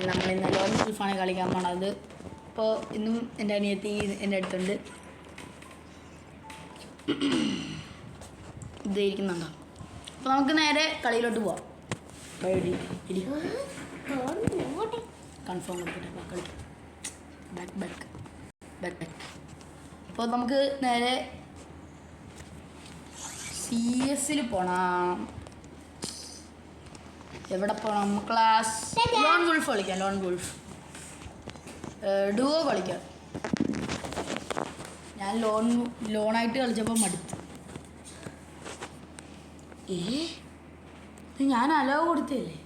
നമ്മളിന്ന് ലോൺ ഗുൾഫാണ് കളിക്കാൻ പോണത്. അപ്പോൾ ഇന്നും എൻ്റെ അനിയത്തി എൻ്റെ അടുത്തുണ്ട്. ഇത് ഇരിക്കുന്നുണ്ടോ? അപ്പോൾ നമുക്ക് നേരെ കളിയിലോട്ട് പോവാം. കൺഫേം കളി ബാക്ക്. അപ്പോൾ നമുക്ക് നേരെ CS പോണം. എവിടെ പോകണം? ക്ലാസ് ലോൺ ഗുൾഫ് കളിക്കാം. ലോൺ ഗുൾഫ് ഡുവോ കളിക്കാം. ഞാൻ ലോണായിട്ട് കളിച്ചപ്പോൾ മടുത്തു. ഇത് ഞാൻ അലോ കൊടുത്തല്ലേ.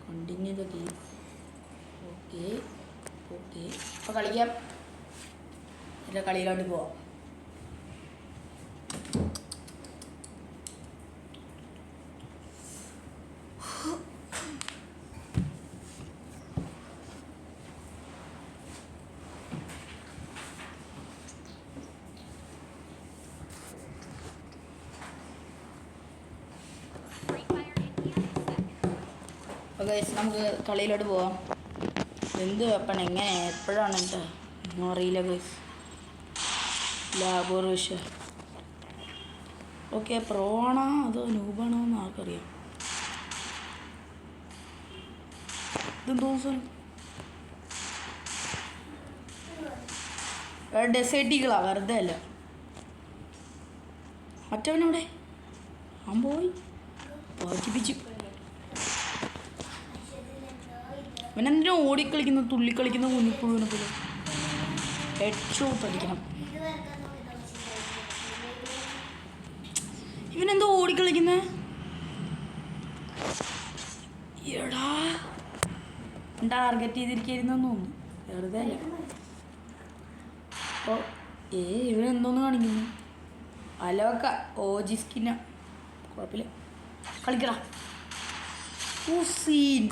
Continue the game. ഓക്കെ അപ്പോൾ കളിക്കാം. എൻ്റെ കളിയിലോട്ട് പോവാം. നമുക്ക് കളിയിലോട്ട് പോവാം. എന്ത് വെപ്പൺ എങ്ങനെ എപ്പോഴാണ് കേട്ടോ ഒന്നും അറിയില്ല ഗൈസ്. ലാബോറിഷ ഓക്കെ. പ്രോ ആണോ അതോ നൂബാണോ എന്ന് ആർക്കറിയാം. ഇതെന്തോ ഡെസേർട്ടികളാ, വെറുതെ അല്ല. മറ്റവനവിടെ അവൻ പോയി വായിപ്പിച്ചു. ഇവനെന്തിനാ ഓടിക്കളിക്കുന്ന തുള്ളിക്കളിക്കുന്ന കുഞ്ഞിപ്പുഴുവിനെ പോലെ. ഹെഡ് ഷോട്ട് അടിക്കണം. ഇവനെന്തോ ഓടിക്കളിക്കുന്നത്. എടാ ടാർഗറ്റ് ചെയ്തിരിക്കുന്നു തോന്നുന്നു. വെറുതെ അല്ല. അപ്പോൾ ഇവനെന്തോന്ന് കാണിക്കുന്നു. അലോക്ക OG സ്കിന്ന കുഴപ്പമില്ല. കളിക്കടാ. സീൻ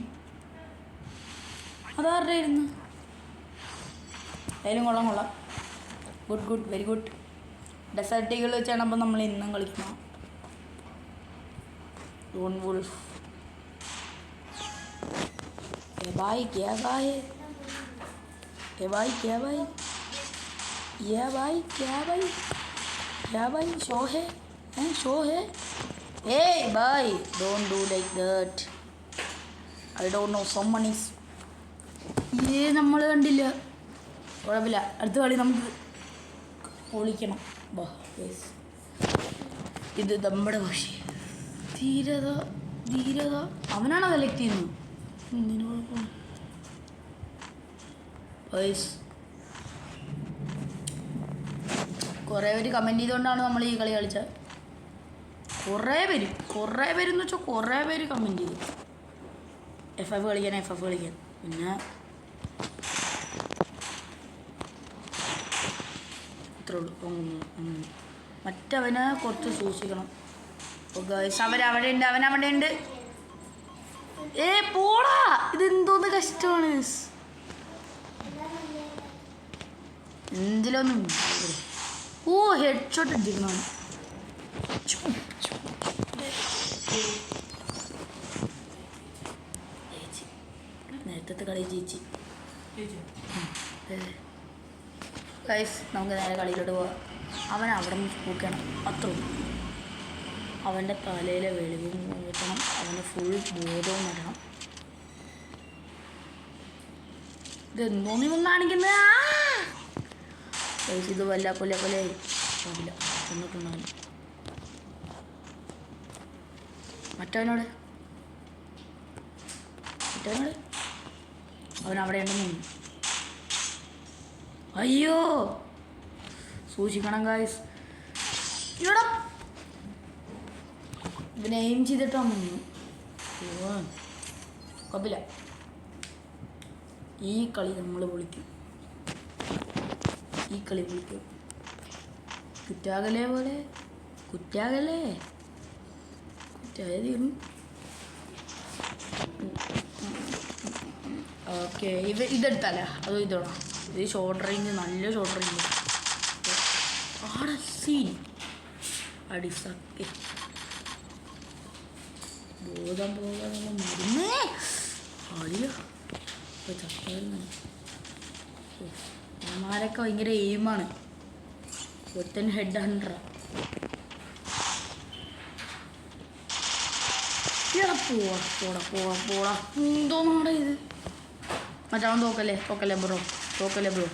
അതാരുടെ ആയിരുന്നു. അതിലും കൊള്ളാം. Good very good. ഡെസേർട്ടികൾ വെച്ചാണ് അപ്പോൾ നമ്മൾ ഇന്നും കളിക്കണം. ലോൺ വുൾഫ് शो है hey bye don't do like that. I don't know someone is നമ്മൾ കണ്ടില്ല. കുഴപ്പമില്ല. അടുത്ത കളി നമുക്ക് പൊളിക്കണം. ഇത് നമ്മുടെ ഭാഷ. ധീരത അവനാണോ സെലക്ട് ചെയ്യുന്നത്? എന്തിനു കുഴപ്പമാണ്. കുറേ പേര് കമൻറ്റ് ചെയ്തുകൊണ്ടാണ് നമ്മൾ ഈ കളി കളിച്ചത്. കുറേ പേരെന്ന് വെച്ചാൽ കുറേ പേര് കമൻറ്റ് ചെയ്തു FF കളിക്കാൻ. പിന്നെ ഇത്രേ ഉള്ളൂ. മറ്റവനെ കുറച്ച് സൂക്ഷിക്കണം. അവനവിടെ ഉണ്ട്. പോടാ. ഇതെന്തോന്ന് കഷ്ടമാണ്. എന്തിലൊന്നും ഹെഡ് ഷോട്ട് അടിക്കണം. നേരത്തെ കളി ജയിച്ചു. ഗൈസ് നമുക്ക് നേരെ കളിയിലോട്ട് പോവാം. അവൻ അവിടെ നിന്ന് പൂക്കണം. അത്രയും അവൻ്റെ തലയിലെ വെളിവും കിട്ടണം. അവന് ഫുൾ ബോധവും വരണം. ഇതെന്തോ നീ കാണിക്കുന്നത്. ഗൈസ് ഇത് വല്ല കൊല്ല എന്നിട്ടുണ്ടാവില്ല. മറ്റവനോട് അവൻ അവിടെ ഉണ്ടെന്ന്. അയ്യോ സൂക്ഷിക്കണം ഗായ്സ്. ഇവിടെ ഇവനെ എയിം ചെയ്തിട്ടാണ് കുഴപ്പമില്ല. ഈ കളി നമ്മൾ വിളിക്കും. കുറ്റാകലേ തീർന്നു. ഓക്കെ ഇതെടുത്തല്ല അതോ ഇതോടാ. ഇത് ഷോർട്ട് റേഞ്ച്, നല്ല ഷോർട്ട് റേഞ്ച്. സീൻ അടിസക്കെ ബോധം പോകാനുള്ള മരുന്ന് അയ്യോ അമ്മമാരൊക്കെ ഭയങ്കര എയിമാണ്. ഒരുത്തൻ ഹെഡ് ഹണ്ടറാ. പോവാ പോടാ പോവാ പോടാ. എന്തോന്നാടാ ഇത്? മറ്റവൻ തോക്കല്ലേ തോക്കല്ലേ ബ്രോ തോക്കല്ലേ ബ്രോ.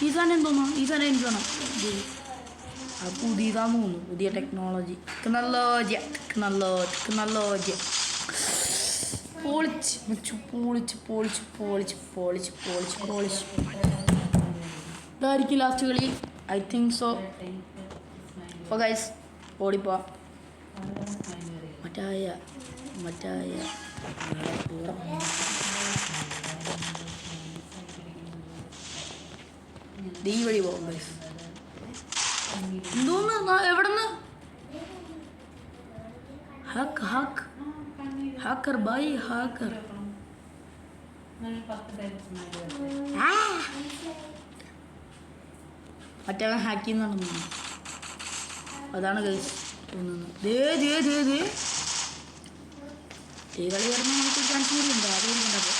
ഈ സാധനം എന്തോന്നാ? ഈ സാധനം എനിക്ക് വേണം. അത് പുതിയതാന്ന് തോന്നുന്നു. പുതിയ ടെക്നോളജി. ടെക്നോളജി പൊളിച്ച് വെച്ചു. പൊളിച്ച് ഇതായിരിക്കും ലാസ്റ്റ് കളി. I think so. അപ്പോൾ ഗൈസ് ഓടിപ്പോവാം. മറ്റായ ഈ വഴി പോകാം ഗൈസ്. എന്തോന്ന് എവിടെന്ന്? Hacker by hacker. മറ്റവൻ ഹാക്ക് ചെയ്യുന്നുണ്ടെന്ന് തോന്നുന്നു. അതാണ് ഗൈസ് തോന്നുന്നത്. ഈ കളി വരുമ്പോൾ നമുക്ക് ചാൻസ് കൂടി ഉണ്ടോ? അത് കണ്ടപ്പോൾ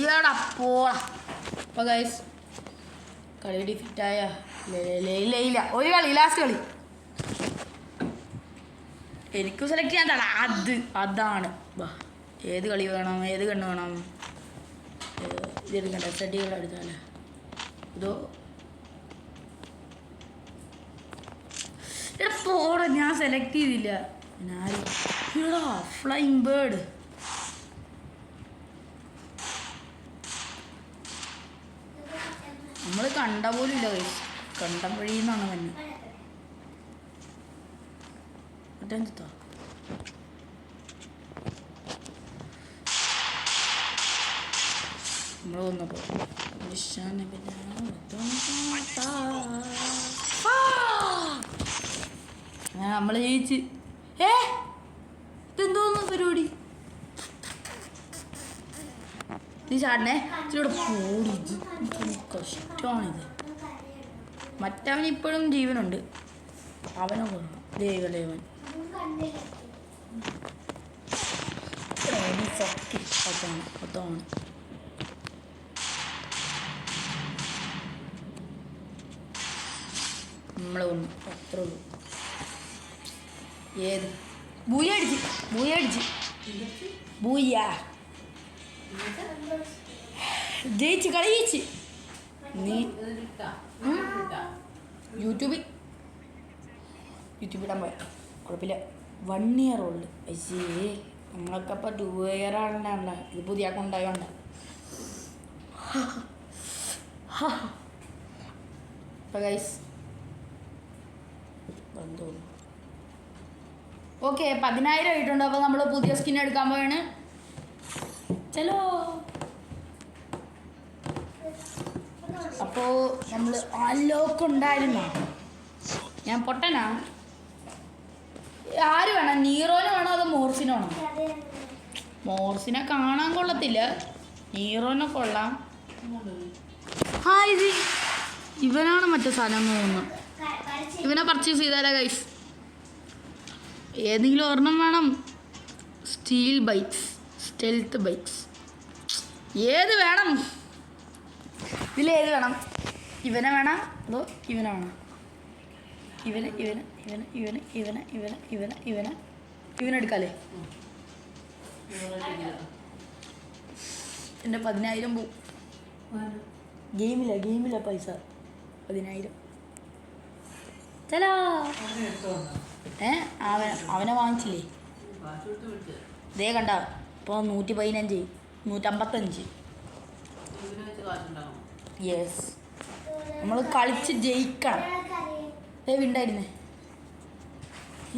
ഈടാ പോളാ. അപ്പോൾ ഗൈസ് കളി ഡിഫിറ്റായ ഇല്ല ഒരു കളി ലാസ്റ്റ് കളി എനിക്ക് സെലക്ട് ചെയ്യാൻ തട. അതാണ് വാ. ഏത് കളി വേണം? ഏത് കണ്ണ് വേണം? ഇതെടുക്കണ്ട. സെറ്റികൾ എടുത്താലേ ഇതോ പോടാ. ഞാൻ സെലക്ട് ചെയ്തില്ല. Flying bird. നമ്മൾ കണ്ട പോലും ഇല്ല. കണ്ട വഴിയെന്നാണ് തന്നെ. മറ്റെന്താ നമ്മൾ വന്നപ്പോൾ നമ്മൾ ജയിച്ച്. ഇതെന്തോന്ന് പരിപാടി? നീ ചാടനെ ഇച്ചിരി പോടി. കഷ്ടമാണിത്. മറ്റവൻ ഇപ്പോഴും ജീവനുണ്ട്. അവനെ കൊള്ളണം. ദേവൻ അതാണ്. നമ്മളെ കൊണ്ടു അത്രേ ഉള്ളൂ. ഏത് ബൂയടിച്ച് ബൂയാ ജയിച്ച് കളിയിച്ച്. നീ യൂട്യൂബിൽ ഇടാൻ പോയ കുഴപ്പമില്ല. 1 year old. അയ്യേ നമ്മളൊക്കെ ഇപ്പോൾ 2 year ആണല്ലോ. ഇത് പുതിയ കൊണ്ടായോണ്ട. അപ്പോൾ ഗൈസ് തോന്നുന്നു. ഓക്കെ 10,000 ആയിട്ടുണ്ട്. അപ്പോൾ നമ്മൾ പുതിയ സ്കിൻ എടുക്കാൻ പോവാണ്. ചലോ. അപ്പോൾ നമ്മൾ അലോക്ക് ഉണ്ടായിരുന്നോ? ഞാൻ പൊട്ടനാ. ആര് വേണം? നീറോന് വേണോ അതോ മോർസിന് വേണോ? മോർസിനെ കാണാൻ കൊള്ളത്തില്ല. നീറോനെ കൊള്ളാം. ഇത് ഇവനാണ് മറ്റേ സാധനം തോന്നുന്നു. ഇവനെ പർച്ചേസ് ചെയ്താലോ ഗൈസ്? ഏതെങ്കിലും ഒരെണ്ണം വേണം. സ്റ്റെൽത്ത് ബൈക്സ് ഏത് വേണം? ഇതിലേത് വേണം? ഇവനെ വേണം അതോ ഇവനെ വേണം? ഇവനെടുക്കാല്ലേ? എൻ്റെ 10,000 പോവും. ഗെയിമില്ല പൈസ 10,000. ചലോ. അവനെ വാങ്ങിച്ചില്ലേ? ഇതേ കണ്ട ഇപ്പോൾ 115 155. യെസ് നമ്മൾ കളിച്ച് ജയിക്കണം. ഉണ്ടായിരുന്നേ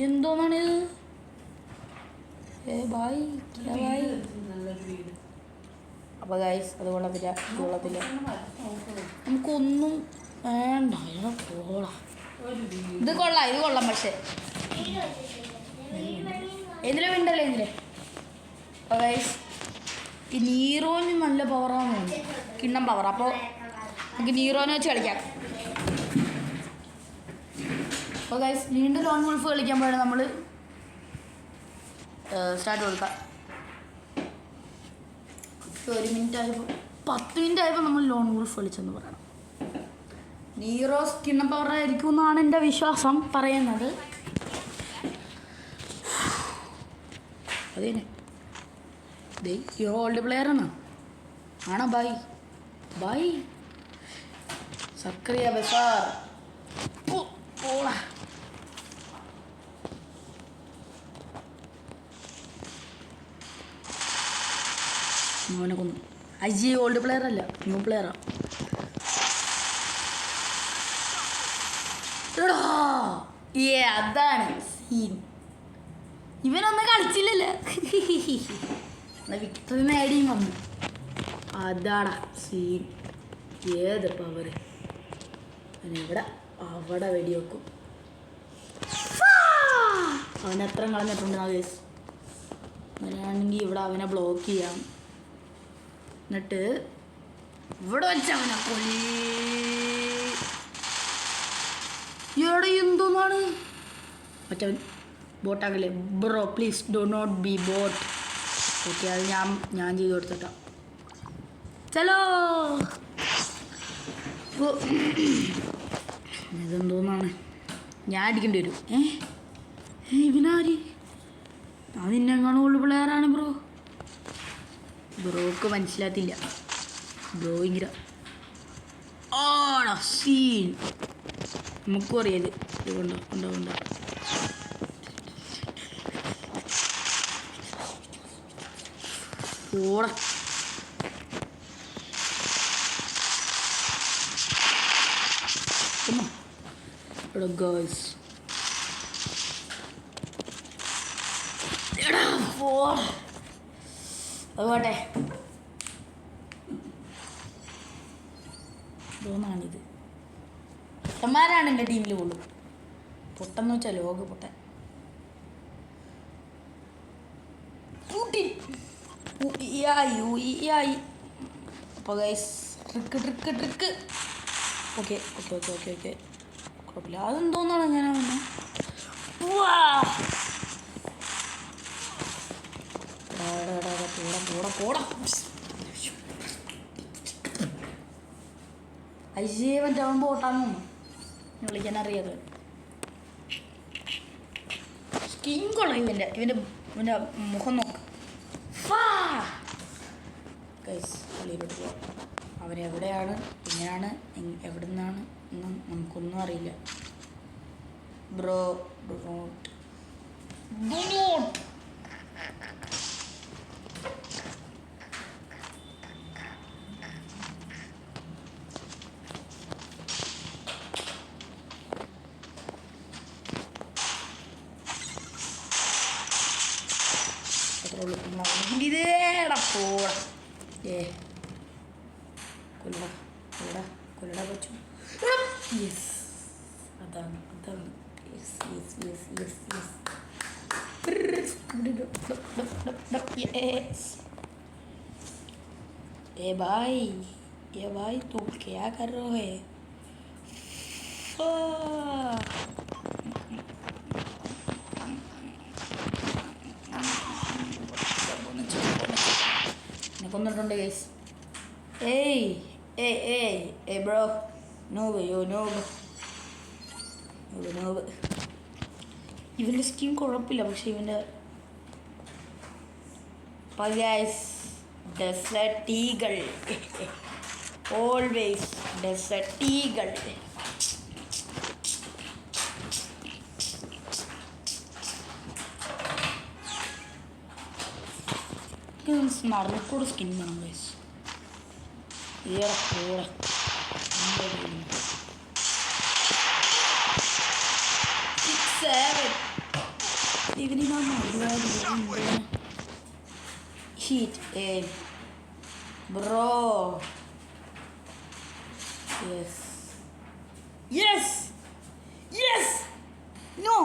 എന്തോന്നാണിത്? അപ്പോൾ ഗൈസ് അത് കൊള്ളത്തില്ല. നമുക്കൊന്നും വേണ്ട. പോളാം. ഇത് കൊള്ളാം. പക്ഷേ എന്തിലെ വിണ്ടല്ലേ ഇതിലെ. അപ്പോൾ ഗൈസ് ഈ നീറോന് നല്ല പവറാന്ന് തോന്നുന്നു. കിണ്ണം പവർ. അപ്പോൾ നമുക്ക് നീറോനെ വെച്ച് കളിക്കാം. അപ്പോൾ ഗൈസ് വീണ്ടും ലോൺ വോൾഫ് കളിക്കാൻ പോയാണ്. നമ്മൾ സ്റ്റാർട്ട് കൊടുക്കാം. 1 മിനിറ്റ് ആയപ്പോൾ 10 മിനിറ്റ് ആയപ്പോൾ നമ്മൾ ലോൺ വോൾഫ് കളിച്ചെന്ന് പറയണം. നീറോ സ്കിൻ പവർ ആയിരിക്കും എന്നാണ് എൻ്റെ വിശ്വാസം പറയുന്നത്. അതേനെ ഈ ഓൾഡ് പ്ലെയറാണ് ആണോ? ബൈ സക്രിയ ബസാർ ഓടാ. അവനെ കൊന്നു. അജി ഓൾഡ് പ്ലെയർ അല്ല, ന്യൂ പ്ലെയറാ. അതാണ് സീൻ. ഇവനൊന്നും കളിച്ചില്ലല്ലോ. വിക്ടറി നേടിയും വന്നു. അതാടാ സീൻ. ഏത് പവർ അവനെവിടെ അവിടെ വെടിവെക്കും. അവൻ എത്ര കളഞ്ഞിട്ടുണ്ട് കേസ്. അങ്ങനെയാണെങ്കിൽ ഇവിടെ അവനെ ബ്ലോക്ക് ചെയ്യാം. എന്നിട്ട് ഇവിടെ വെച്ച് അവനെ ഇവിടെ എന്തോന്നാണ് മറ്റവൻ ബോട്ടാകല്ലേ. Bro please do not be bot. Okay, അത് ഞാൻ ചെയ്ത് കൊടുത്തിട്ടാ. ചലോ ഇതെന്തോന്നാണ് ഞാൻ അടിക്കേണ്ടി വരും. ഇവനാര്? അത് ഇന്നെങ്ങാണ് ഓൾഡ് പ്ലെയറാണ് ബ്രോ. ബ്രോക്ക് മനസ്സിലാത്തില്ല. ബ്രോ ഇങ്ങനെ ആണോ സീൻ. നമുക്കും അറിയാത്. ഇത് കൊണ്ടോ ഓടാ. എടാ ഗേൾസ് അതുപോട്ടെ. തോന്നാണിത് പൊട്ടന്മാരാണ് എൻ്റെ ടീമിൽ കൊള്ളു. പൊട്ടെന്ന് വെച്ചാൽ ലോക പൊട്ടൻ. അപ്പോൾ ഗൈസ് ട്രിക്ക് ഓക്കെ കുഴപ്പമില്ല. അതെന്തോന്നാണ് അങ്ങനെ വന്നെ. പോടാ ഐശേ മറ്റവൻ പോട്ടാന്ന് വിളിക്കാൻ അറിയാതെ. സ്കിൻ കൊള്ളാം ഇവൻ്റെ മുഖം നോക്ക്. ഗൈസ് കളിയിലോട്ട് പോവാം. അവരെവിടെയാണ്, എങ്ങനെയാണ്, എവിടെ നിന്നാണ് എന്നും നമുക്കൊന്നും അറിയില്ല. ബ്രോ ഡു നോട്ട് ഇതേടാ പോടാ. കൊല്ലടാ പറ്റൂ. യെസ് അതാണ്. ए भाई तू क्या कर रहे है? കൊന്നിട്ടുണ്ട് ഗൈസ്. ഏയ് ബ്രോ നോബ് ഇവൻ്റെ സ്കിൻ കുഴപ്പമില്ല, പക്ഷെ ഇവൻ്റെ desert eagle always desert eagle. സ്മർക്കൂടെ സ്കിൻ വേണം ഗൈസ്. കൂടെ Heat aim, bro. Yes. No.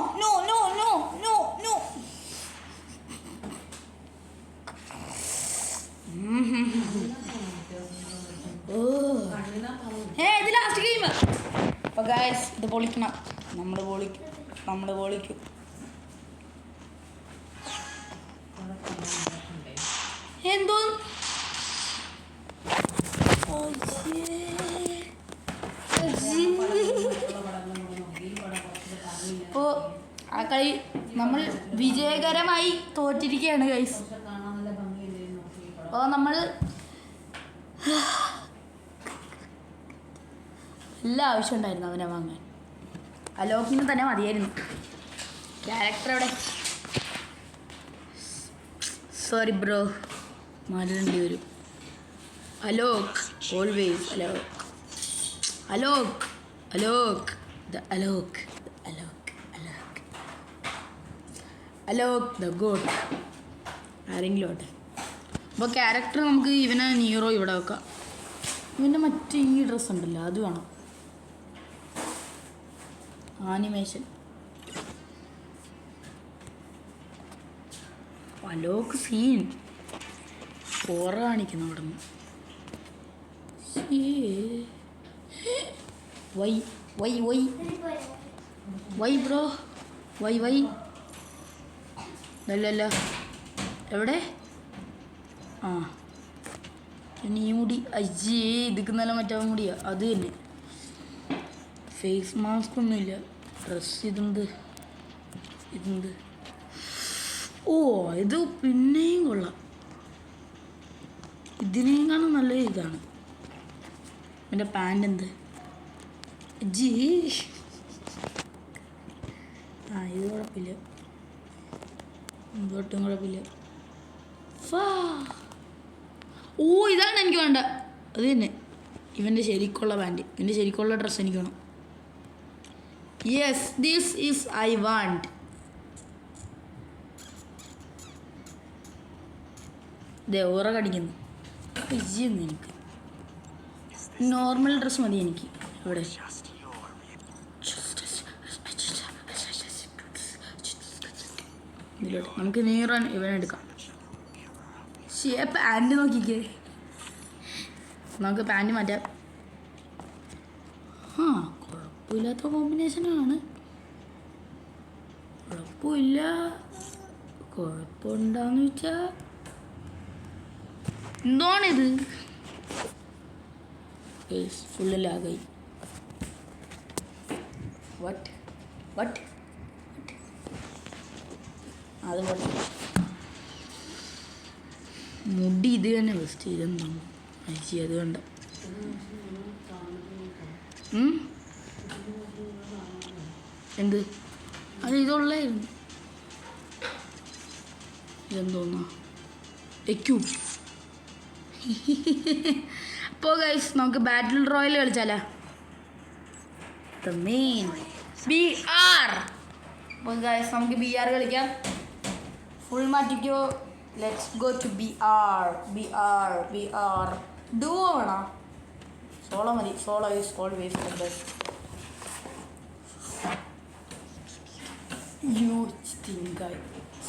ഇത് ലാസ്റ്റ് ഗെയിം. അപ്പോൾ ഗൈസ് ഇത് പൊളിക്കണം. നമ്മൾ പൊളിക്കും. എന്തോ അപ്പോൾ ആ കളി നമ്മൾ വിജയകരമായി തോറ്റിരിക്കുകയാണ് ഗൈസ്. അപ്പോൾ നമ്മൾ എല്ലാ ആവശ്യം ഉണ്ടായിരുന്നു അവനെ വാങ്ങാൻ. അലോക്കിന് തന്നെ മതിയായിരുന്നു. ക്യാരക്ടർ എവിടെ? സോറി ബ്രോ, മാറ്റേണ്ടി വരും. Alok always Alok, Alok Alok the Alok Alok Alok Alok the God. ആരെങ്കിലും ആട്ടെ. അപ്പോൾ ക്യാരക്ടർ നമുക്ക് ഇവനെ നീറോ ഇവിടെ വെക്കാം. ഇവൻ്റെ മറ്റേ ഈ ഡ്രസ്സ് ഉണ്ടല്ലോ അത് വേണം. ആനിമേഷൻ അലോക് സീൻ ഓറ കാണിക്കുന്നു അവിടെ നിന്ന്. Why why why why bro why why അല്ലല്ല എവിടെ? ആ പിന്നെ ഈ മുടി അയ്യേ ഇതൊക്കെ നല്ല മറ്റേ മുടിയാ. അത് തന്നെ. ഫേസ് മാസ്ക് ഒന്നുമില്ല. ഡ്രസ് ഇതെന്ത് ഇതെന്ത്? ഓ ഇത് പിന്നെയും കൊള്ളാം. ഇതിനേയും കാണാൻ നല്ല ഇതാണ്. എൻ്റെ പാൻ്റ് എന്ത് ജി. ആ ഇത് കുഴപ്പമില്ല, ഒട്ടും കുഴപ്പമില്ല. ഓ ഇതാണ് എനിക്ക് വേണ്ട. അത് തന്നെ ഇവൻ്റെ ശരിക്കുള്ള പാൻറ്, ഇവൻ്റെ ശരിക്കുള്ള ഡ്രസ്സ് എനിക്ക് വേണം. Yes this is I want. ദേവറ കടിക്കുന്നു. ഇജിന്ന് എനിക്ക് നോർമൽ ഡ്രസ്സ് മതി എനിക്ക്. ഇവിടെ ഇതിലോട്ട് നമുക്ക് നീറാൻ ഇവനെടുക്കാം. പാൻറ് നോക്കിക്കേ, നമുക്ക് പാൻറ് മാറ്റാം. ആ കുഴപ്പമില്ലാത്ത കോമ്പിനേഷനാണ്. കുഴപ്പമില്ല. കുഴപ്പമുണ്ടാന്ന് വെച്ചാൽ എന്താണിത്? ഫുള്ള് ലാഗായി. വട്ട് വട്ട് അത് പോട്ടെ. മുടി ഇത് തന്നെ ബെസ്റ്റ്. ഇതെന്താണ് അയച്ചി? അത് കണ്ട എന്ത്? അത് ഇതുള്ളായിരുന്നു. ഇതെന്തോന്നാ എക്യൂ. അപ്പോൾ ഗൈസ് നമുക്ക് ബാറ്റിൽ റോയൽ കളിച്ചാലോ? The main BR. അപ്പോൾ ഗൈസ് നമുക്ക് BR കളിക്കാം. ഫുൾ മാറ്റിക്കോ. Let's go to BR. Duo വേണോ? സോളോ മതി. Solo is always the best. You think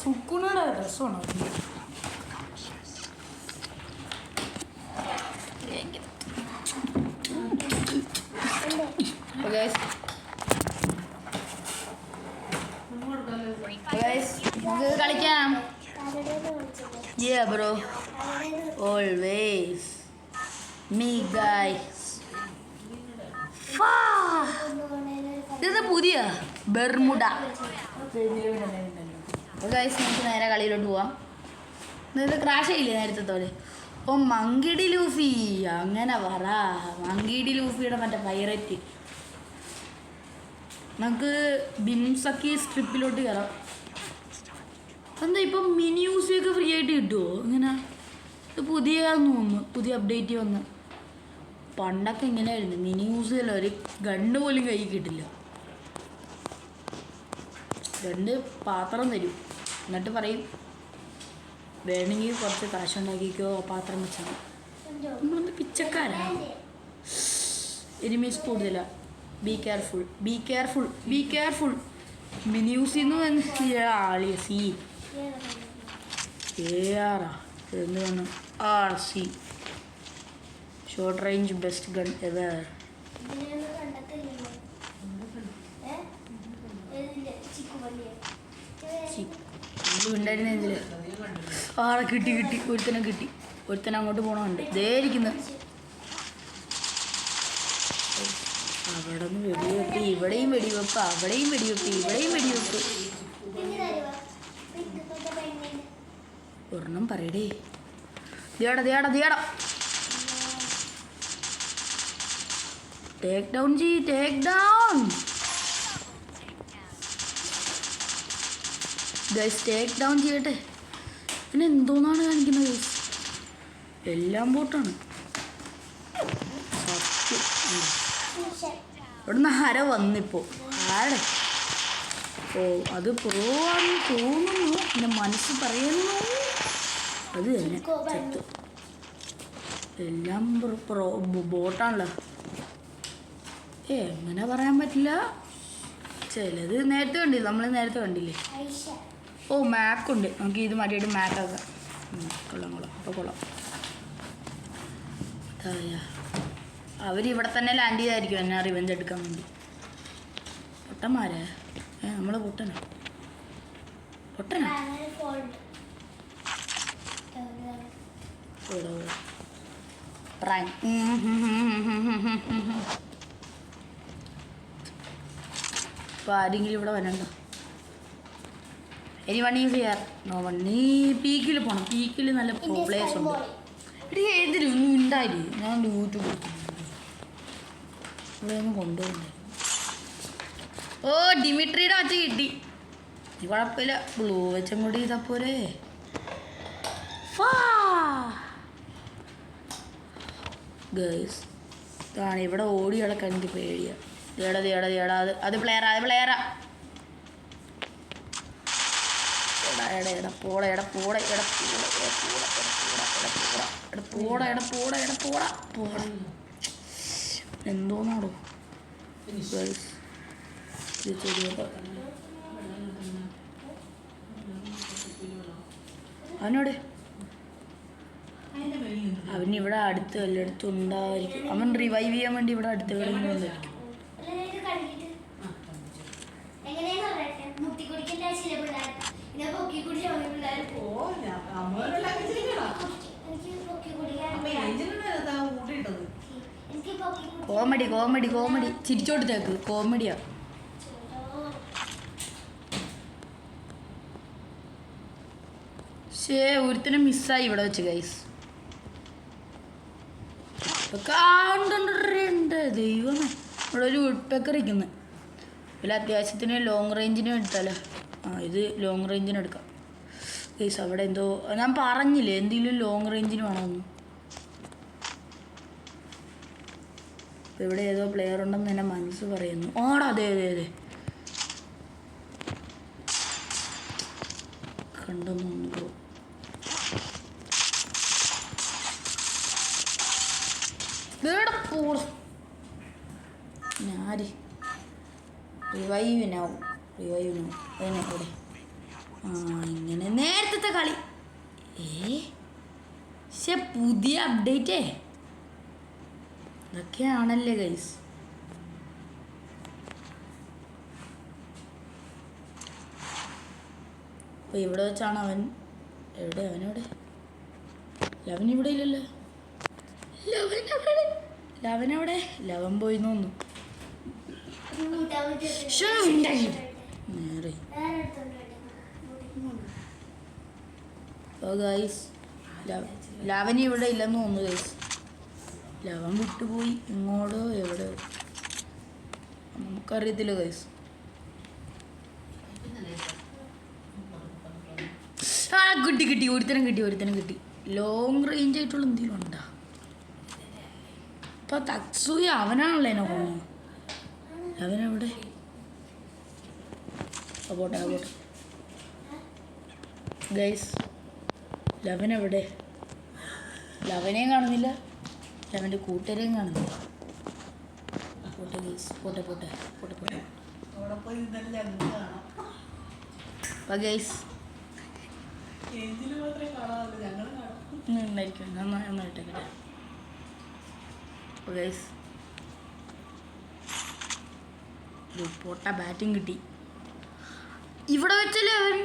സുക്കുണയുടെ രസമാണോ? കളിക്കാം. Yeah bro, always me guys. ഇത് പുതിയ ബെർമുഡ. ഗൈസ് നമുക്ക് നേരെ കളിയിലോട്ട് പോവാം. ഇത് ക്രാഷ് ആയില്ലേ നേരത്തെ തോലെ? ഓ മങ്കിടി ലൂഫി, അങ്ങനെ പറ. മങ്കിടി ലൂഫിയുടെ മറ്റേ പൈററ്റ്. നമുക്ക് ബിംസക്കി സ്ട്രിപ്പിലോട്ട് കയറാം. എന്താ ഇപ്പം മിനി യൂസിയൊക്കെ ഫ്രീ ആയിട്ട് കിട്ടുമോ? ഇങ്ങനെ ഇത് പുതിയതാന്ന് തോന്നുന്നു, പുതിയ അപ്ഡേറ്റ് വന്ന്. പണ്ടൊക്കെ ഇങ്ങനെയായിരുന്നു, മിനി യൂസിൽ ഒരു ഗണ്ണ് പോലും കൈ കിട്ടില്ല. 2 പാത്രം തരും, എന്നിട്ട് പറയും വേണമെങ്കിൽ കുറച്ച് കാശുണ്ടാക്കിക്കോ പാത്രം വെച്ചാൽ. നമ്മളൊന്ന് പിച്ചക്കാരാണ്. എനിമീസ് കൂടുതലാണ്. Be careful. മിനി യൂസിന്ന് ആളിയ സി എന്താണ് RC short range best gun ever. ഉണ്ടായിരുന്ന ഇതിൽ ആളെ കിട്ടി. ഒരുത്തനെ അങ്ങോട്ട് പോകണമുണ്ട്. ദേ ഇരിക്കുന്നു. അവിടെ നിന്ന് വെടിവെപ്പ്, ഇവിടെയും വെടിവെപ്പ്, അവിടെയും വെടിവെപ്പ്, ഇവിടെയും വെടിവെപ്പ്. ഒരെണ്ണം പറയടേ. ദിയാടാ take down take down guys, take down ചെയ്യട്ടെ. പിന്നെ എന്തോന്നാണ് കാണിക്കുന്നത് ഗൈസ്? എല്ലാം ബോട്ടാണ് സത്യം. ഇവിടുന്ന് ആരോ വന്നിപ്പോൾ. ആടെ? ഓ, അത് പ്രോ ആണെന്ന് തോന്നുന്നു, എൻ്റെ മനസ്സ് പറയുന്നു. അത് തന്നെ ചത്ത്. എല്ലാം പ്രോ ബോട്ടാണല്ലോ. എങ്ങനെ പറയാൻ പറ്റില്ല. ചിലത് നേരത്തെ കണ്ടില്ല, നമ്മൾ നേരത്തെ കണ്ടില്ലേ. ഓ, മാക്കുണ്ട്. നമുക്ക് ഇത് മാറ്റിയിട്ട് മാക്കാക്കാം. കൊള്ളാം അപ്പോൾ കൊള്ളാം. അവരിവിടെ തന്നെ ലാൻഡ് ചെയ്തായിരിക്കും എന്നെ റിവെഞ്ച് എടുക്കാൻ വേണ്ടി. പൊട്ടന്മാരെ. നമ്മൾ പൊട്ടനാ. ഇപ്പോൾ ആരെങ്കിലും ഇവിടെ വരണ്ട. ഇനി one is here. No one. നീ പീക്കിൽ പോകണം. പീക്കിൽ നല്ല പ്ലേസ് ഉണ്ട്. ഇവിടെ ഏതിലും ഒന്നും ഉണ്ടായില്ലേ. ഞാൻ യൂട്യൂബ് ഇവിടെ ഒന്നും കൊണ്ടുപോകണ്ടേ. ഓ, ഡിമിട്രിയുടെ മറ്റേ കിട്ടി. കുഴപ്പമില്ല, ബ്ലൂ വെച്ചും കൂടി ചെയ്താൽ പോരെ. ഗേൾസ് ഇതാണ്. ഇവിടെ ഓടി കിടക്കാൻ എനിക്ക് പേടിയാണ്. ദേടാ അത് പ്ലെയറാ. എന്തോന്നാടോ അവനോട്. അവനിവിടെ അടുത്ത് വല്ലയിടത്തും ഉണ്ടായിരിക്കും. അവൻ റിവൈവ് ചെയ്യാൻ വേണ്ടി ഇവിടെ അടുത്ത് എവിടെയെങ്കിലും വന്നിരിക്കും. കോമഡി ചിരിച്ചോട്ടേക്ക് കോമഡിയാ. ഒരുത്തിനെ മിസ്സായി ഇവിടെ വെച്ച് ഗൈസ്. ദൈവമേ, ഇവിടെ ഒരു വുഡ്പെക്കർ ഇരിക്കുന്നു. ഇതിൽ അത്യാവശ്യത്തിന് ലോങ് റേഞ്ചിനും എടുത്താലോ. ഇത് ലോങ് റേഞ്ചിന് എടുക്കാം ഗൈസ്. അവിടെ എന്തോ ഞാൻ പറഞ്ഞില്ലേ, എന്തെങ്കിലും ലോങ് റേഞ്ചിന് വേണമെന്ന്. ഇവിടെ ഏതോ പ്ലെയർ ഉണ്ടെന്ന് എൻ്റെ മനസ്സ് പറയുന്നു. അതെ കണ്ടെന്ന് തോന്നുന്നു. ഞാര് റിവൈവിനാവും അതിനെ കൂടെ. ഇങ്ങനെ നേരത്തെ കളി. പക്ഷെ പുതിയ അപ്ഡേറ്റേ ഇതൊക്കെയാണല്ലേ ഗൈസ്. അപ്പോൾ ഇവിടെ വെച്ചാണ് അവൻ. അവനെവിടെ? ലവനിവിടെ ഇല്ലല്ലോ. ലവൻ പോയി തോന്നുന്നു. നേരെ ഗൈസ്, ലവന് ഇവിടെ ഇല്ലെന്ന് തോന്നുന്നു ഗൈസ്. ലവൻ വിട്ടുപോയി ഇങ്ങോട്ടോ എവിടെയോ നമുക്കറിയത്തില്ല ഗൈസ്. കിട്ടി ഒരുത്തരം കിട്ടി. ലോങ് റേഞ്ച് ആയിട്ടുള്ള എന്തെങ്കിലും ഉണ്ടോ? ഇപ്പം തക്സൂയ അവനാണല്ലോ എന്നെ പോകുന്നത്. അവനെവിടെ? പോട്ടെ ഗൈസ്. ലവനെവിടെ? ലവനെയും കാണുന്നില്ല, ലവൻ്റെ കൂട്ടുകാരെയും കാണുന്നില്ല. പോട്ടെ ഗൈസ്, പോട്ടെ. അപ്പം ഗൈസ് ഉണ്ടായിരിക്കും. നന്നായിട്ടൊക്കെ ഗൈസ് പൊട്ട ബാറ്റിങ് കിട്ടി. ഇവിടെ വെച്ചല്ലേ അവൻ.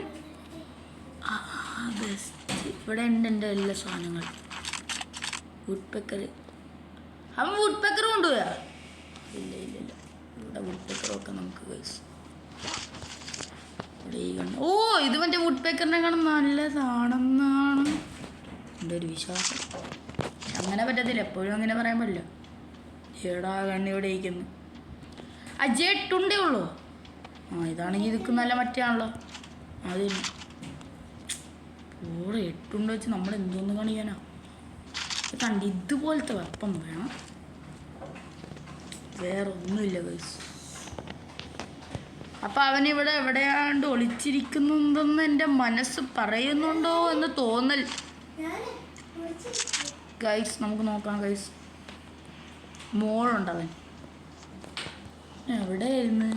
ബെസ്റ്റ്. ഇവിടെ ഉണ്ട് എൻ്റെ എല്ലാ സാധനങ്ങൾ. വുഡ്പെക്കർ. അവൻ വുഡ്പെക്കർ കൊണ്ടുപോയാ. ഇല്ല ഇല്ല ഇല്ല. ഇവിടെ വുഡ് പേക്കറൊക്കെ നമുക്ക് ഗൈസ് ഇവിടെ ഈ കണ്ണ്. ഓ ഇത് മറ്റേ വുഡ് പേക്കറിനെക്കാളും നല്ലതാണെന്നാണ് എൻ്റെ ഒരു വിശ്വാസം. അങ്ങനെ പറ്റത്തില്ല, എപ്പോഴും അങ്ങനെ പറയാൻ പറ്റില്ല. ഏടാ കണ്ണി ഇവിടെ ഇരിക്കുന്നു. അജയ് 8 ഉള്ളൂ. ആ ഇതാണെങ്കിൽ ഇതൊക്കെ നല്ല മറ്റാണല്ലോ. അത് ഓടെ 8 വെച്ച് നമ്മൾ എന്തോന്ന് കാണിക്കാനാ? കണ്ട് ഇതുപോലത്തെ വെപ്പം വേണം, വേറെ ഒന്നുമില്ല ഗൈസ്. അപ്പം അവനിവിടെ എവിടെയാണ്ട് ഒളിച്ചിരിക്കുന്നുണ്ടെന്ന് എൻ്റെ മനസ്സ് പറയുന്നുണ്ടോ എന്ന് തോന്നൽ ഗൈസ്. നമുക്ക് നോക്കാം ഗൈസ്. മോളുണ്ടവൻ എവിടെയായിരുന്നു?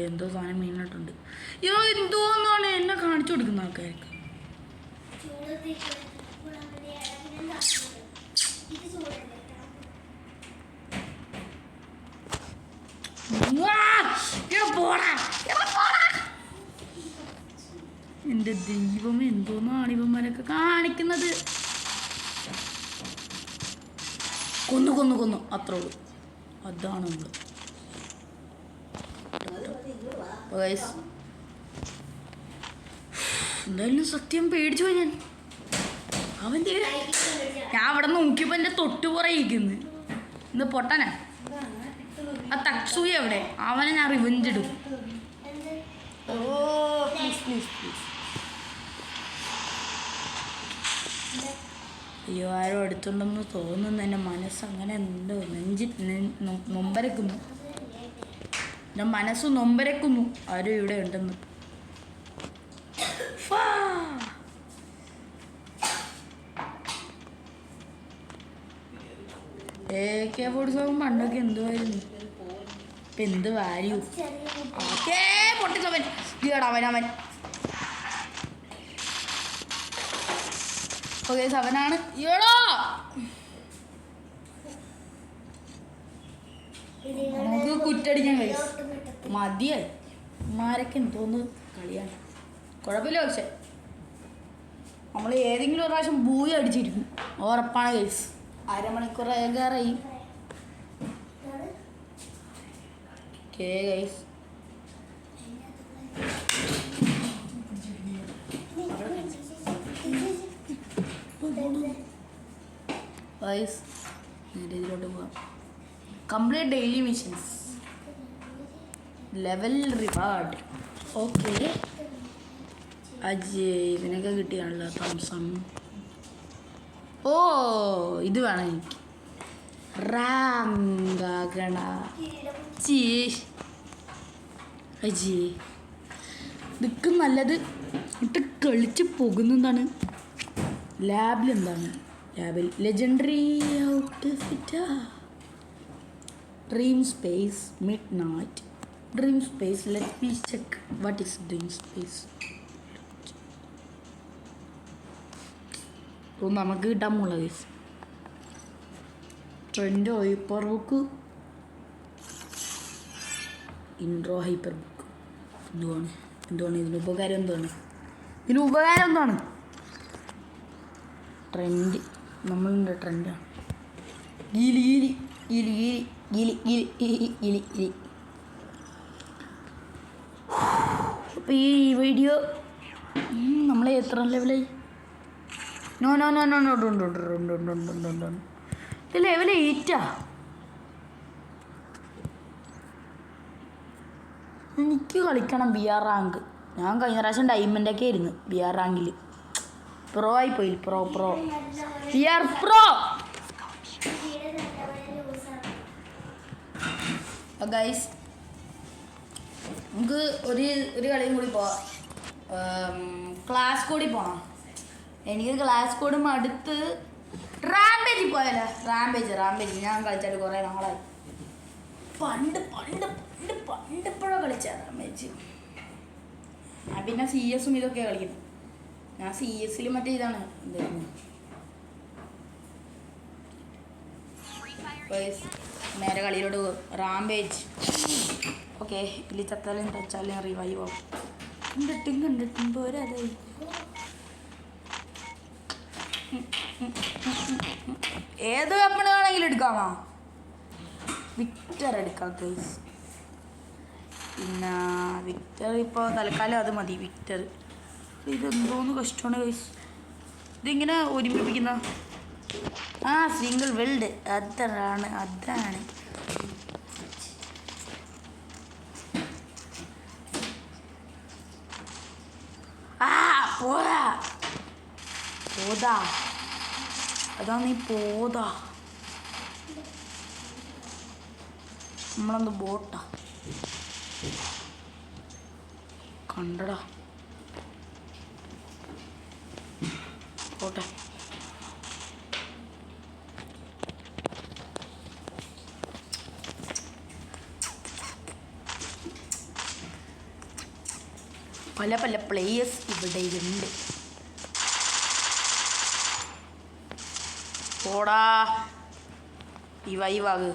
എന്തോ സാധനം മീനായിട്ടുണ്ട്. അയ്യോ എന്തോന്നാണ് എന്നെ കാണിച്ചു കൊടുക്കുന്ന ആൾക്കാർക്ക്. എൻ്റെ ദൈവം എന്തോന്നാണ് ഇവന്മാരൊക്കെ കാണിക്കുന്നത്. കൊന്നു കൊന്നു കൊന്നു അത്രേ ഉള്ളൂ. അതാണ് നമ്മൾ. എന്തായാലും സത്യം പേടിച്ചു പോയി ഞാൻ. അവൻ്റെ ഞാൻ അവിടെ നോക്കിയപ്പോൾ എൻ്റെ തൊട്ട് പുറയിരിക്കുന്നു. ഇന്ന് പൊട്ടനാ ആ തക്സൂയ എവിടെ? അവനെ ഞാൻ റിവെഞ്ച് ഇടും. ഓ പ്ലീസ് പ്ലീസ് പ്ലീസ്. അയ്യോ ആരോ അടുത്തുണ്ടെന്ന് തോന്നുന്നു. എൻ്റെ മനസ്സങ്ങനെ എന്തോ നൊമ്പരക്കുന്നു. എൻ്റെ മനസ്സ് നൊമ്പരക്കുന്നു ആരോ ഇവിടെ ഉണ്ടെന്ന്. AK-47 പണ്ടൊക്കെ എന്തുവായിരുന്നു, ഇപ്പം എന്ത് വാല്യൂ. ഓക്കേ പൊട്ടിച്ചവൻ ഈടാ അവൻ. ഓക്കെ അവനാണ് ഈടോ. നമുക്ക് കുറ്റടിക്കാൻ കഴിയും. മതിയായി മാരൊക്കെ എന്തോന്ന് കളിയാണ്. കുഴപ്പമില്ല, പക്ഷെ നമ്മൾ ഏതെങ്കിലും ഒരു പ്രാവശ്യം ഭൂയി അടിച്ചിരിക്കും ഉറപ്പാണ് ഗൈസ്. അരമണിക്കൂർ ഏകാറായി. ഓക്കേ ഗൈസ് ഗൈസ് നേരെ ഇതിലോട്ട് പോകാം. Complete daily missions, level reward. Okay Ajay ഇതിനൊക്കെ കിട്ടിയാണല്ലോ തംസം. ഓ ഇത് വേണം എനിക്ക്. റാംഗണ അജയ് ഇതൊക്കെ നല്ലത്. ഇട്ട് കളിച്ച് പോകുന്നതാണ്. ലാബിൽ എന്താണ്? ലാബിൽ ലെജൻഡറി ഔട്ട്ഫിറ്റാ. Dream space midnight. Dream space let me check what is dream space. നമുക്ക് കിട്ടാൻ പോലുള്ള case trend hyper book, intro hyper book. എന്തുവാണ് ഇതിന് ഉപകാരം? ഇതിന് ഉപകാരം എന്താണ്? ട്രെൻഡ് നമ്മളുടെ ട്രെൻഡാണ്. ഗിലി ഗിലി ഗിലി ഗിലി ഗിലി ഗിലി ഗിലി ഗിലി. അപ്പോൾ ഈ വീഡിയോ നമ്മളെ എത്ര ലെവലായി? No no no no no ഇത് ലെവൽ 8. എനിക്ക് കളിക്കണം BR റാങ്ക്. ഞാൻ കഴിഞ്ഞ പ്രാവശ്യം ഡയമണ്ടൊക്കെ ആയിരുന്നു BR റാങ്കിൽ. പ്രോ ആയിപ്പോയി. Pro BR pro. ഗൈസ് നമുക്ക് ഒരു കളിയും കൂടി പോവാം. ക്ലാസ് കൂടി പോകണം. എനിക്ക് ക്ലാസ് കൂടുമ്പോൾ അടുത്ത് റാംപേജിൽ പോയാലോ? റാംപേജ് ഞാൻ കളിച്ചാൽ കുറേ നാളായി. പണ്ടിപ്പോഴോ കളിച്ച റാംപേജ്. ഞാൻ പിന്നെ CS ഇതൊക്കെയാണ് കളിക്കുന്നത്. ഞാൻ CS മറ്റേ ഇതാണ് എന്തായിരുന്നു നേരെ കളിയിലോട്ട് റാംപേജ്. ഓക്കെ ഇതിൽ ചത്താലും ടച്ചാലും റിവൈവ് ആവും. കണ്ടിട്ടും പോരാതായി. ഏത് വെപ്പൺ വേണമെങ്കിലും എടുക്കാമോ? വിക്ടർ എടുക്കാം ഗൈസ്. പിന്നെ വിക്ടർ ഇപ്പോൾ തൽക്കാലം അത് മതി. വിക്ടർ ഇതെന്തോന്ന് കഷ്ടമാണ് ഗൈസ്. ഇതിങ്ങനെ ഒരുമിപ്പിക്കുന്ന സിംഗിൾ വെൽഡ് അതാണ്. പോതാ അതാ നീ പോതാ. നമ്മളെന്ത് ബോട്ടാ കണ്ടടാ. പോട്ടെ. പല പല പ്ലേയേഴ്സ് ഇവിടെയുണ്ട്. പോടാ ഈ വൈവാഗ്.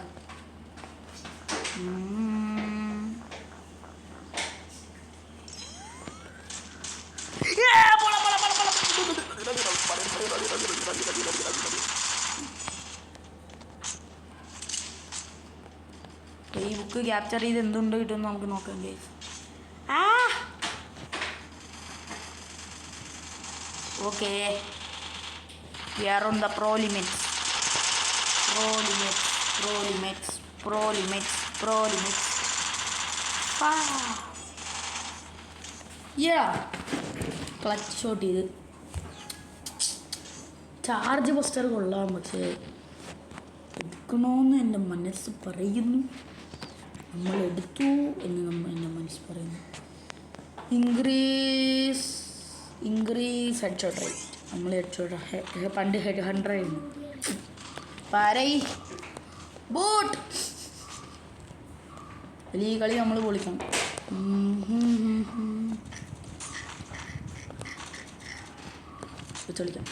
ഈ ബുക്ക് ക്യാപ്ചർ ചെയ്ത് എന്തുണ്ട് കിട്ടുമെന്ന് നമുക്ക് നോക്കാം guys. Okay, we are on the pro limits. Clutch shot ചെയ്ത് ചാർജ് ബസ്റ്റർ കൊള്ളാം, പക്ഷേ എടുക്കണമെന്ന് എൻ്റെ മനസ്സ് പറയുന്നു. നമ്മൾ എടുത്തു എന്ന് എൻ്റെ മനസ്സ് പറയുന്നു. Increase head shot rate. നമ്മൾ ഹെഡ് ഷോട്ട് പണ്ട് ഹെഡ് 100 ആയിരുന്നു. പാരൈ ബോട്ട് ഈ കളി നമ്മൾ പൊളിക്കണം. വിളിക്കാം.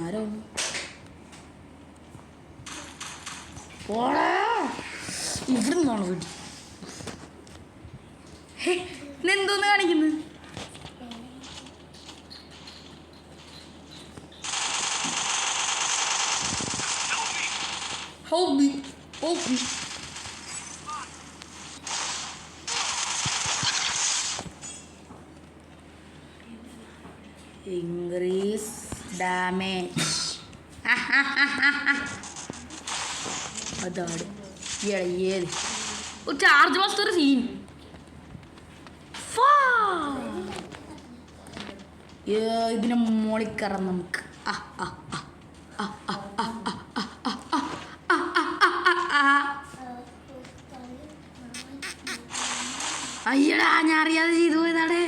ആരോ പോടാ ഇവിടെ നിന്നാണ് വീട്ടിൽ. എന്തോന്ന് കാണിക്കുന്നു? Hold me. Increase damage. അതാണ് ഏത് ചാർജ് ബസ്റ്റർ സീൻ. ഇതിനെ മോളിക്കറം നമുക്ക്. അയ്യടാ, ഞാൻ അറിയാതെ ചെയ്തു പോയതാടേ.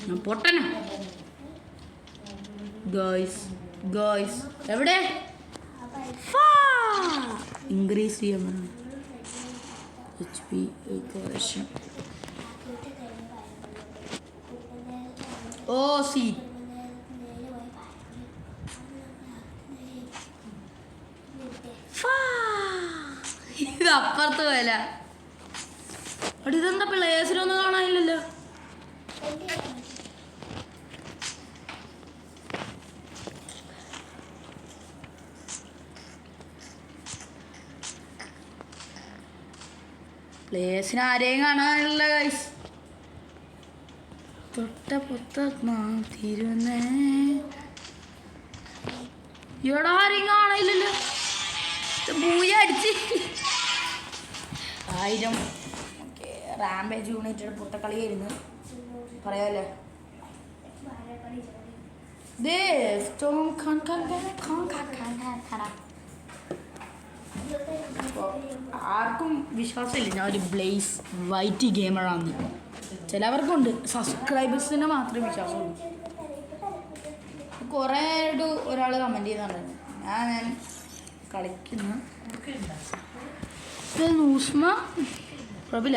ഞാൻ പൊട്ടനാ ഗോയ്സ്. എവിടെ ഇൻക്രീസ് ചെയ്യാൻ HP correction. സി ഇത് അപ്പുറത്ത് പോയല്ല. അടി ഇതെന്താ പ്ലേസിലൊന്നും കാണാനില്ലല്ലോ. പ്ലേസിന് ആരെയും കാണാനില്ല ഗൈസ്. തൊട്ട പൊത്തീരുന്നേ ഇവിടെ ആരെയും കാണാനില്ലല്ലോ. പൂയ അടിച്ച് 1000 റാമ്പേജ് യൂണിറ്റ് പൊട്ടക്കളിയായിരുന്നു പറയാല്ലേ. ആർക്കും വിശ്വാസമില്ല ഞാൻ ഒരു ബ്ലേസ് വൈറ്റ് ഗെയിമറാന്ന്. ചിലവർക്കുണ്ട്, സബ്സ്ക്രൈബേഴ്സിന് മാത്രമേ വിശ്വാസമുള്ളൂ. കുറേ ഒരാൾ കമൻറ്റ് ചെയ്യുന്നുണ്ടായിരുന്നു ഞാൻ കളിക്കുന്നു. നൂഷ്മ പ്രബില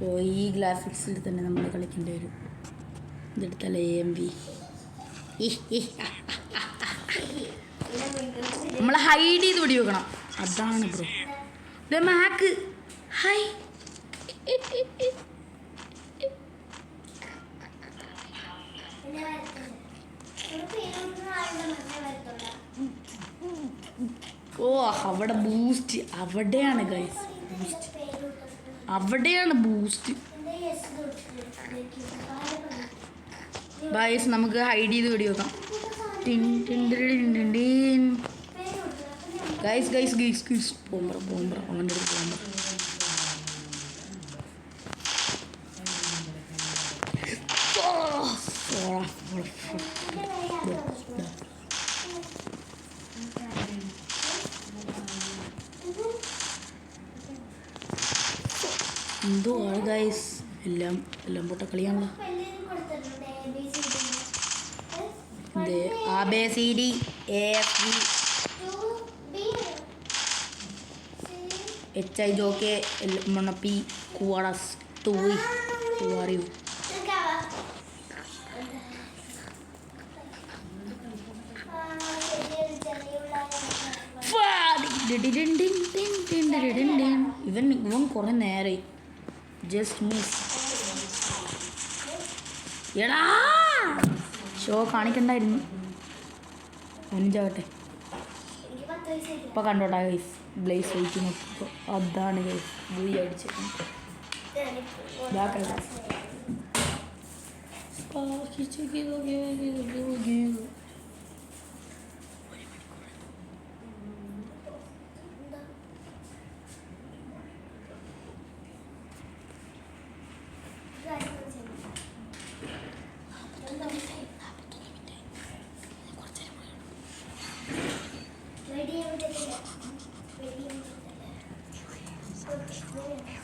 സോ ഈ ഗ്രാഫിക്സിൽ തന്നെ നമ്മൾ കളിക്കേണ്ടി വരും. ഇതെടുത്തല്ലേ AMV. നമ്മൾ ഹൈഡ് ചെയ്ത് പിടി വെക്കണം. അതാണ് ബ്രോ. ഇത് മാക്ക് ഹൈ. ഓ അവിടെ ബൂസ്റ്റ് അവിടെയാണ് ഗൈസ്. അവിടെയാണ് ബൂസ്റ്റ് ഗൈസ്. നമുക്ക് ഹൈഡ് ചെയ്ത് വീഡിയോ നോക്കാം. ഗൈസ് ഗൈസ് ഗൈസ് ഗൈസ് പോകുമ്പോൾ അവൻ്റെ അടുത്ത് പോകുമ്പോൾ എന്തോ ആണ് ഗൈസ്. എല്ലാം പൊട്ട കളിയാണല്ലോ. ഇത് ABCD AFG HIJK LMNP QRS TUI. Who are you? ഇവൻ കുറെ നേരെ ജസ്റ്റ് മിസ്. എടാ ഷോ കാണിക്കണ്ടായിരുന്നു. 5 ഇപ്പം കണ്ടോട്ടാ ഗൈസ്. ബ്ലേസ് വെയിറ്റ് നോക്കിയപ്പോൾ അതാണ് ഗൈസ് ബുയി അടിച്ചേക്കുന്നത്.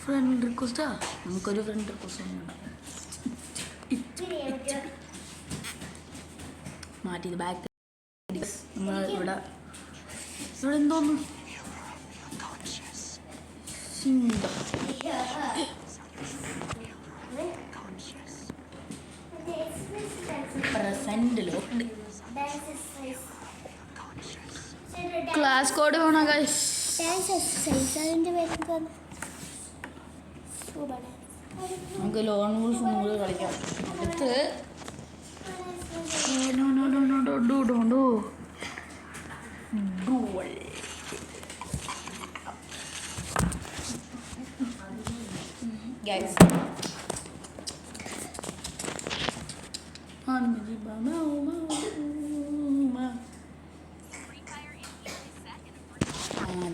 ഫ്രണ്ട് റിക്വസ്റ്റാ. നമുക്കൊരു ഫ്രണ്ട് റിക്വസ്റ്റ് മാറ്റിയത് ബാക്ക്. നമ്മൾ ഇവിടെ എന്തോന്നു പ്രസന്റ് ലോക്ക്ഡ്. ക്ലാസ് കോഡ് വേണോ ഗൈസ്? നമുക്ക് ലോൺ വൂൾഫ് നമ്മൾ കളിക്കാം. അടുത്ത് ഗൈസ്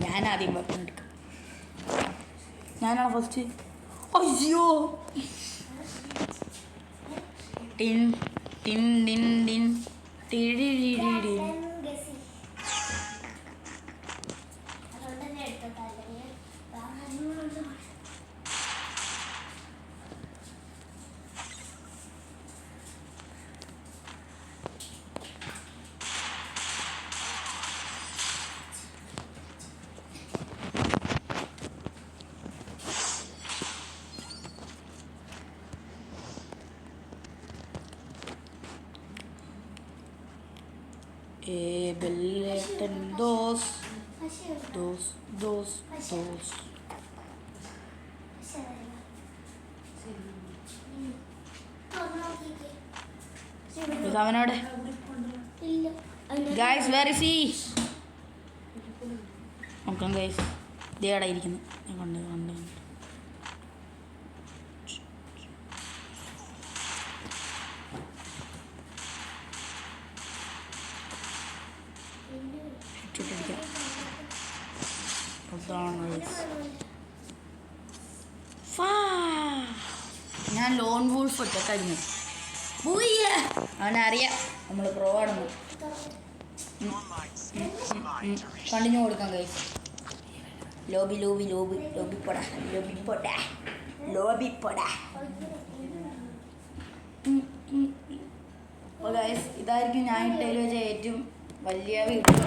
ഞാൻ ആദ്യം വെപ്പൺ എടുക്കാം. ഞാനാണ് ഫസ്റ്റ്. അയ്യോ ടിൻ ടിൻ ടിൻ ടിൻ ടിടി. Ableton dos. അവനോടെ ഗൈസ് വേർ ഇസ് ഹി? നോക്കാം ഗൈസ്. ഇതേടെ ഇരിക്കുന്നു. ഞാൻ കണ്ട് ഞാൻ ലോൺ വൂൾഫ് ഇട്ട കഴിഞ്ഞു. അവനറിയാം നമ്മൾ പ്രോ ആണെന്ന്. കണ്ടിന്യൂ കൊടുക്കാം ഗൈസ്. ലോബി പൊടാ. അപ്പോൾ ഗൈസ് ഇതായിരിക്കും ഞാൻ ഇട്ടതിൽ വെച്ച ഏറ്റവും വലിയ വീഡിയോ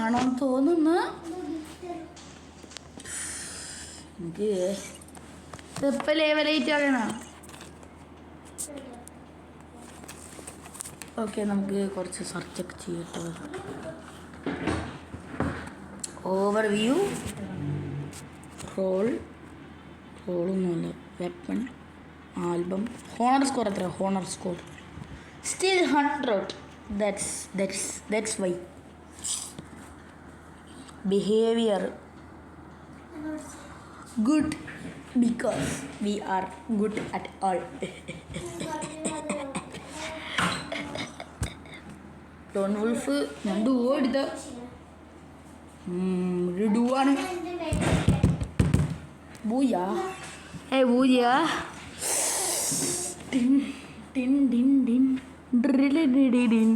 ആണോന്ന് തോന്നുന്നു. എനിക്ക് ഇപ്പം ലെവലേറ്റ് ആകണ. ഓക്കെ, നമുക്ക് കുറച്ച് സെർച്ചൊക്കെ ചെയ്യട്ടോ. ഓവർവ്യൂ, റോളൊന്നുമില്ല. വെപ്പൺ, ആൽബം, ഹോണർ സ്കോർ എത്ര? Honour score still 100. That's why. Behavior good because we are good at all. Lone Wolf ഞാൻ ഡുവോ എടുത്ത ഡുവാണ്. ബൂയാ ബൂയാ ടിൻ ടിൻ ടിൻ ടിൻ ഡ്രിൽ ഡിൻ.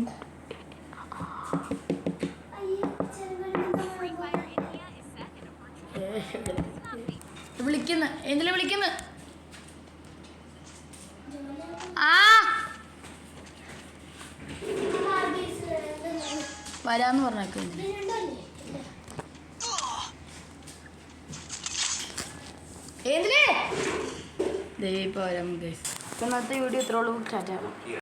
വിളിക്കുന്നു, എന്തിനാ വിളിക്കുന്നു? വരാന്ന് പറഞ്ഞേക്ക്. എന്തിനേ? ദേ ഇപ്പോൾ വരാം ഗൈസ്. ഇന്നത്തെ വീഡിയോ ഇത്രയുള്ളൂ. ടാറ്റ.